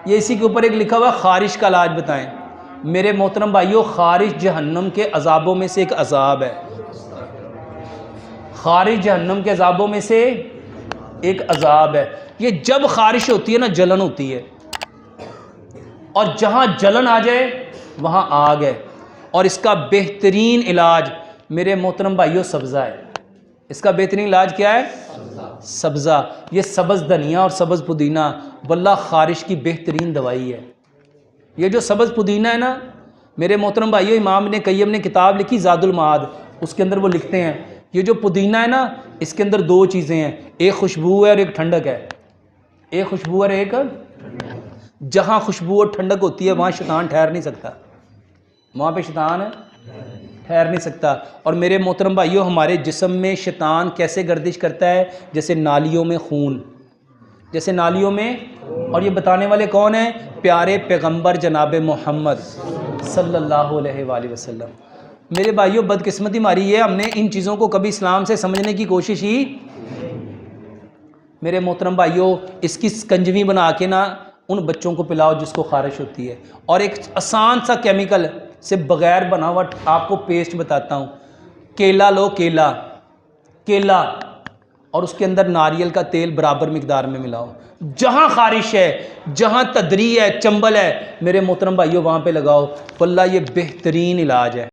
یہ اسی کے اوپر ایک لکھا ہوا ہے خارش کا علاج بتائیں. میرے محترم بھائیو، خارش جہنم کے عذابوں میں سے ایک عذاب ہے. خارش جہنم کے عذابوں میں سے ایک عذاب ہے. یہ جب خارش ہوتی ہے نا، جلن ہوتی ہے، اور جہاں جلن آ جائے وہاں آگ ہے. اور اس کا بہترین علاج میرے محترم بھائیو سبزہ ہے. اس کا بہترین علاج کیا ہے؟ سبزہ. یہ سبز دھنیا اور سبز پودینہ واللہ خارش کی بہترین دوائی ہے. یہ جو سبز پودینہ ہے نا میرے محترم بھائیو، امام ابن قیم نے کتاب لکھی زاد المعاد، اس کے اندر وہ لکھتے ہیں یہ جو پودینہ ہے نا، اس کے اندر دو چیزیں ہیں، ایک خوشبو ہے اور ایک ٹھنڈک ہے. ایک خوشبو اور ایک، جہاں خوشبو اور ٹھنڈک ہوتی ہے وہاں شیطان ٹھہر نہیں سکتا، وہاں پہ شیطان ٹھہر نہیں سکتا. اور میرے محترم بھائیو، ہمارے جسم میں شیطان کیسے گردش کرتا ہے؟ جیسے نالیوں میں خون، جیسے نالیوں میں. اور یہ بتانے والے کون ہیں؟ پیارے پیغمبر جناب محمد صلی اللہ علیہ وآلہ وسلم. میرے بھائیو، بدقسمتی ہماری ہے، ہم نے ان چیزوں کو کبھی اسلام سے سمجھنے کی کوشش ہی. میرے محترم بھائیو، اس کی سکنجوی بنا کے نا ان بچوں کو پلاؤ جس کو خارش ہوتی ہے. اور ایک آسان سا کیمیکل سے بغیر بنا ہوا آپ کو پیسٹ بتاتا ہوں. کیلا لو، کیلا اور اس کے اندر ناریل کا تیل برابر مقدار میں ملاؤ. جہاں خارش ہے، جہاں تدری ہے، چنبل ہے، میرے محترم بھائیو وہاں پہ لگاؤ، واللہ یہ بہترین علاج ہے.